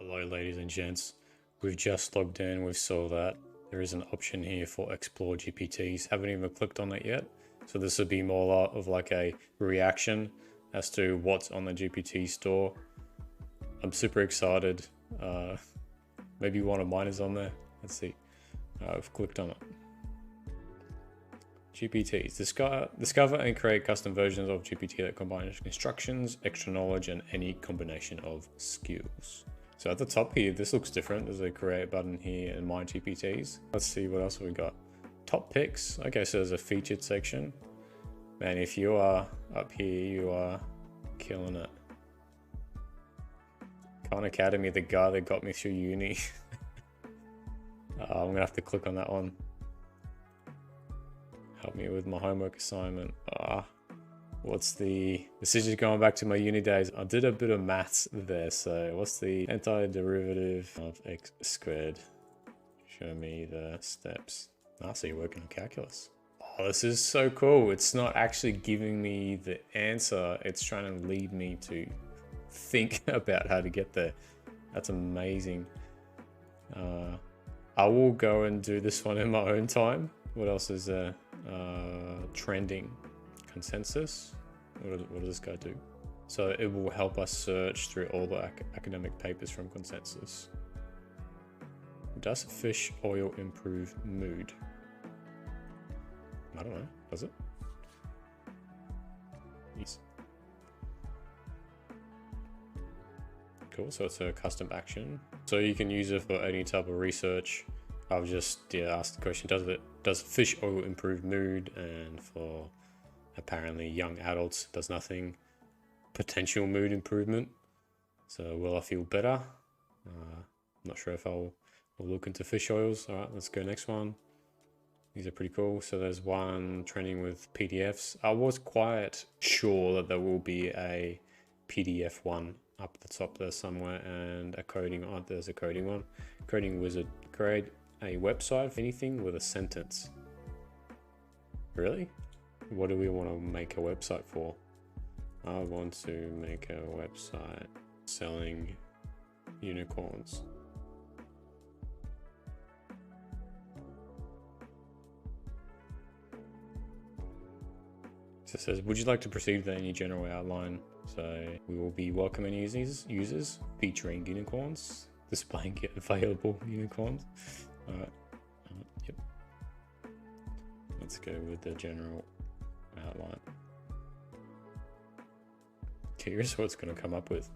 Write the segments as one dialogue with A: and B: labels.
A: Hello ladies and gents, we've just logged in, we saw that there is an option here for explore GPTs, haven't even clicked on it yet, so this would be more of like a reaction as to what's on the GPT store. I'm super excited. Maybe one of mine is on there, let's see. I've clicked on it. GPTs, discover and create custom versions of GPT that combine instructions, extra knowledge, and any combination of skills. So at the top here, this looks different. There's a create button here and my GPTs. Let's see what else we got. Top picks. Okay, so there's a featured section. Man, if you are up here, you are killing it. Khan Academy, the guy that got me through uni. I'm gonna have to click on that one. Help me with my homework assignment. What's this is just going back to my uni days. I did a bit of maths there. So what's the antiderivative of x squared? Show me the steps. So you're working on calculus. Oh, this is so cool. It's not actually giving me the answer. It's trying to lead me to think about how to get there. That's amazing. I will go and do this one in my own time. What else is there? Trending consensus. What does this guy do? So it will help us search through all the academic papers from consensus. Does fish oil improve mood? I don't know. Does it? Yes. Cool. So it's a custom action. So you can use it for any type of research. I've just asked the question, does fish oil improve mood? And for apparently young adults, does nothing. Potential mood improvement. So will I feel better? I'm not sure if I'll look into fish oils. All right, let's go next one. These are pretty cool. So there's one training with PDFs. I was quite sure that there will be a PDF one up the top there somewhere, and a coding. Oh, there's a coding one. Coding wizard. Create a website for anything with a sentence. Really? What do we want to make a website for? I want to make a website selling unicorns. So it says, would you like to proceed with any general outline? So we will be welcoming users featuring unicorns, displaying available unicorns. Alright, yep. Let's go with the general outline. Curious what it's going to come up with.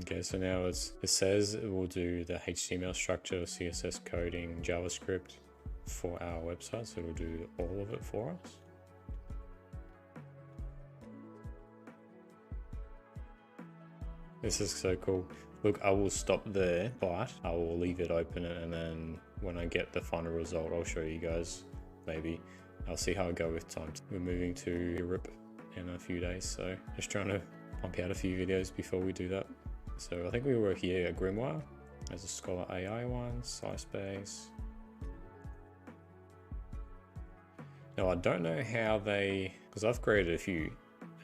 A: Okay, so now it says it will do the HTML structure, CSS coding, JavaScript for our website, so it will do all of it for us. This is so cool. Look, I will stop there, but I will leave it open, and then when I get the final result, I'll show you guys. Maybe I'll see how I go with time. We're moving to Europe in a few days, so just trying to pump out a few videos before we do that. So I think we were here at Grimoire. There's a Scholar AI one, SciSpace. Now I don't know how because I've created a few,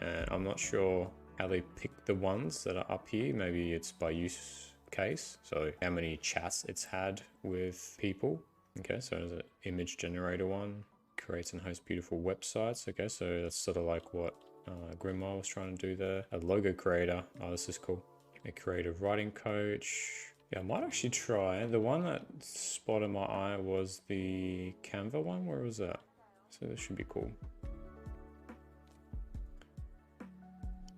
A: and I'm not sure how they pick the ones that are up here. Maybe it's by use case, so how many chats it's had with people. Okay, so there's an image generator one, creates and hosts beautiful websites. Okay, so that's sort of like what Grimoire was trying to do there. A logo creator. Oh, this is cool. A creative writing coach. Yeah, I might actually try. The one that spotted my eye was the Canva one. Where was that? So this should be cool.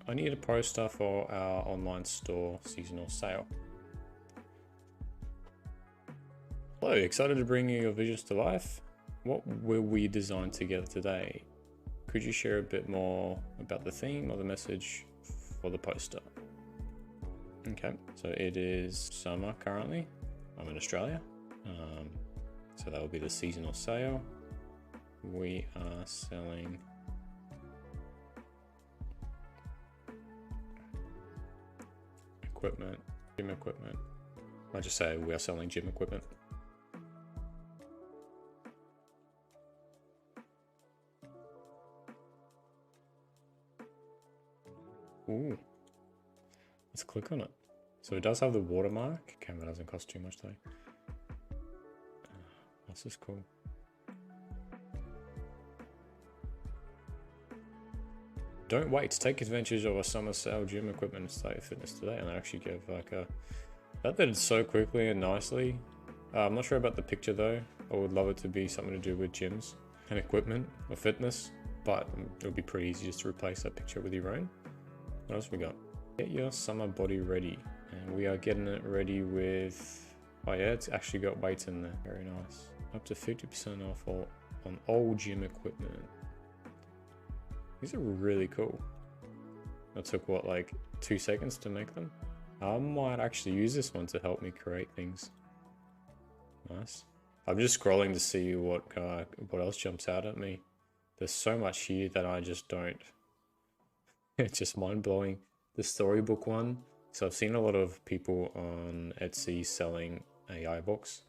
A: I need a poster for our online store seasonal sale. Hello, excited to bring you your visions to life. What will we design together today? Could you share a bit more about the theme or the message for the poster? Okay, so it is summer currently. I'm in Australia. So that will be the seasonal sale. We are selling equipment, gym equipment. I just say we are selling gym equipment. Ooh. Let's click on it. So it does have the watermark. Camera doesn't cost too much though. This is cool. Don't wait to take advantage of a summer sale gym equipment and start your fitness today. And they actually give like a... That did it so quickly and nicely. I'm not sure about the picture though. I would love it to be something to do with gyms and equipment or fitness. But it would be pretty easy just to replace that picture with your own. What else we got? Get your summer body ready. And we are getting it ready with... Oh yeah, it's actually got weights in there. Very nice. Up to 50% off on all gym equipment. These are really cool. That took what, like 2 seconds to make them? I might actually use this one to help me create things. Nice. I'm just scrolling to see what else jumps out at me. There's so much here that I just don't. It's just mind-blowing. The storybook one. So I've seen a lot of people on Etsy selling AI books.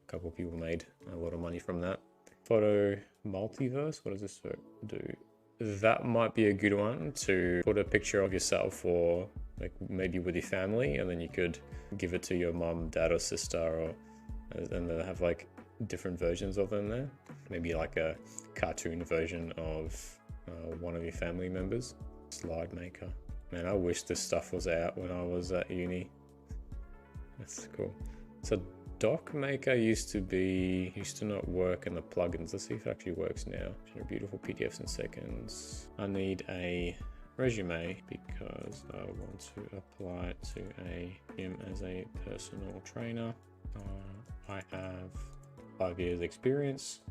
A: A couple of people made a lot of money from that. Photo multiverse, what does this do? That might be a good one to put a picture of yourself or like maybe with your family, and then you could give it to your mum, dad or sister, or and they'll have like different versions of them there. Maybe like a cartoon version of one of your family members. Slide maker. Man, I wish this stuff was out when I was at uni. That's cool. So Doc Maker used to not work in the plugins. Let's see if it actually works now. Beautiful PDFs in seconds. I need a resume because I want to apply it to him as a personal trainer. I have 5 years experience.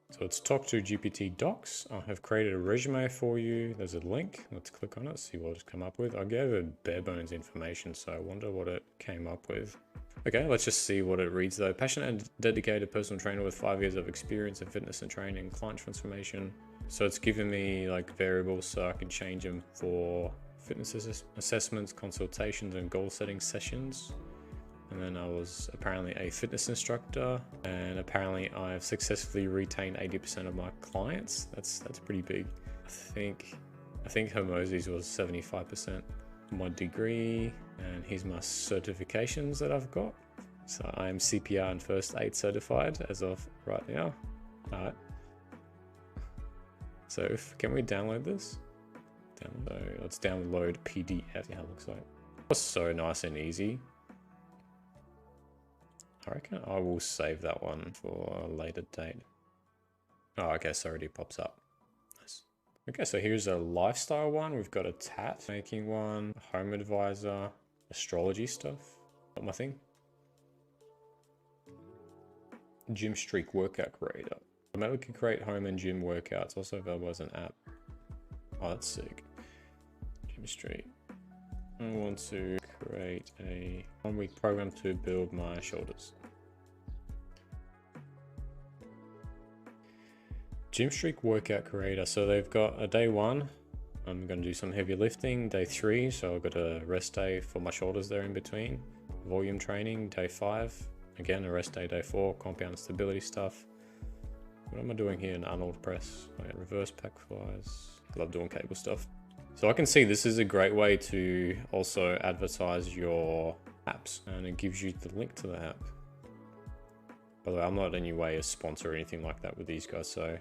A: So it's Talk to GPT Docs. I have created a resume for you. There's a link. Let's click on it, see what it's come up with. I gave it bare bones information, so I wonder what it came up with. Okay, let's just see what it reads though. Passionate and dedicated personal trainer with 5 years of experience in fitness and training, client transformation. So it's given me like variables so I can change them for fitness assessments, consultations, and goal setting sessions. And then I was apparently a fitness instructor, and apparently I've successfully retained 80% of my clients. That's pretty big. I think Hermosi's was 75%. My degree, and here's my certifications that I've got. So I am CPR and first aid certified as of right now. All right. So can we download this? Let's download PDF. Yeah, it looks like. It was so nice and easy. I reckon I will save that one for a later date. Oh, okay, so it already pops up. Nice. Okay, so here's a lifestyle one. We've got a tat making one, a home advisor, astrology stuff. Not my thing. Gym Streak workout creator. We can create home and gym workouts. Also available as an app. Oh, that's sick. Gym Streak. I want to create a 1-week program to build my shoulders. Gym Streak workout creator. So they've got a day 1. I'm going to do some heavy lifting. Day 3. So I've got a rest day for my shoulders there in between. Volume training. Day 5. Again, a rest day. Day 4. Compound stability stuff. What am I doing here? An Arnold press. Reverse pack flies. Love doing cable stuff. So I can see this is a great way to also advertise your apps, and it gives you the link to the app. By the way, I'm not in any way a sponsor or anything like that with these guys, so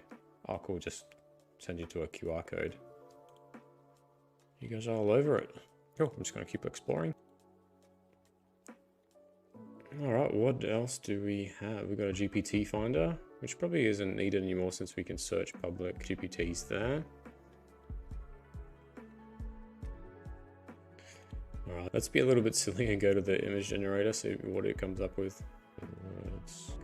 A: I could just send you to a QR code. You guys are all over it. Cool, I'm just gonna keep exploring. All right, what else do we have? We've got a GPT finder, which probably isn't needed anymore since we can search public GPTs there. Alright, let's be a little bit silly and go to the image generator, see what it comes up with.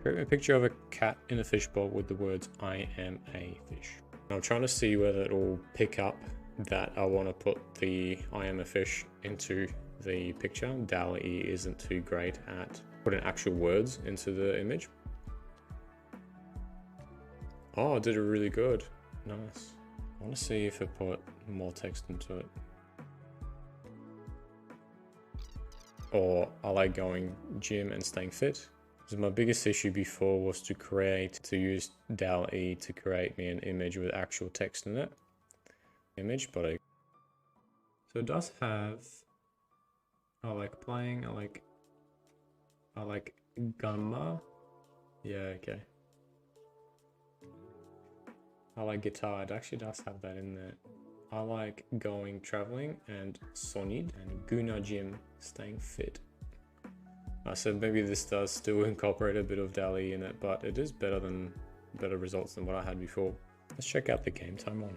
A: Create a picture of a cat in a fishbowl with the words, "I am a fish." I'm trying to see whether it will pick up that I want to put the "I am a fish" into the picture. DALL-E isn't too great at putting actual words into the image. Oh, it did it really good. Nice. I want to see if it put more text into it. Or I like going gym and staying fit. Because my biggest issue before was to use DALL-E to create me an image with actual text in it. So it does have, I like playing, I like Gamma. Yeah, okay. I like guitar, it actually does have that in there. I like going traveling and Sonid and Guna Gym, staying fit. So maybe this does still incorporate a bit of DALL-E in it, but it is better results than what I had before. Let's check out the game time one.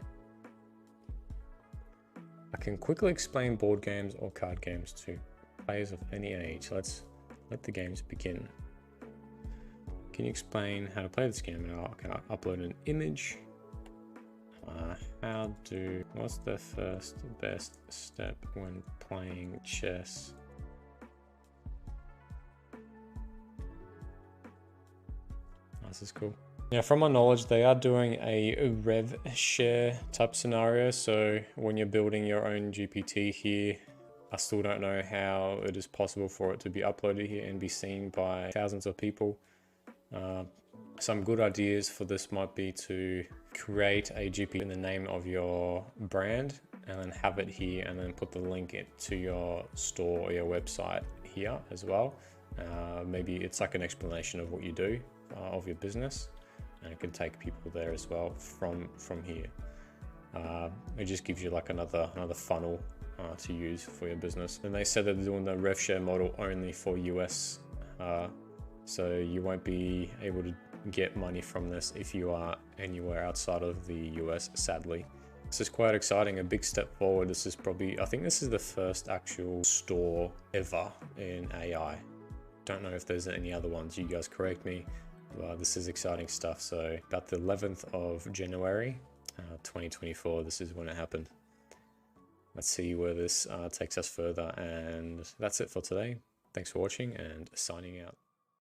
A: I can quickly explain board games or card games to players of any age. Let's let the games begin. Can you explain how to play this game? Now I can upload an image. What's the first best step when playing chess? This is cool. Now, from my knowledge, they are doing a rev share type scenario. So when you're building your own GPT here, I still don't know how it is possible for it to be uploaded here and be seen by thousands of people. Some good ideas for this might be to create a GPT in the name of your brand and then have it here and then put the link to your store or your website here as well. Maybe it's like an explanation of what you do, of your business, and it can take people there as well from here. It just gives you like another funnel to use for your business. And they said that they're doing the rev share model only for US, so you won't be able to get money from this if you are anywhere outside of the US, sadly. This is quite exciting, a big step forward. This is probably, I think this is the first actual store ever in AI. Don't know if there's any other ones, you guys correct me. This is exciting stuff. So about the 11th of January 2024, this is when it happened. Let's see where this takes us further, and that's it for today. Thanks for watching and signing out.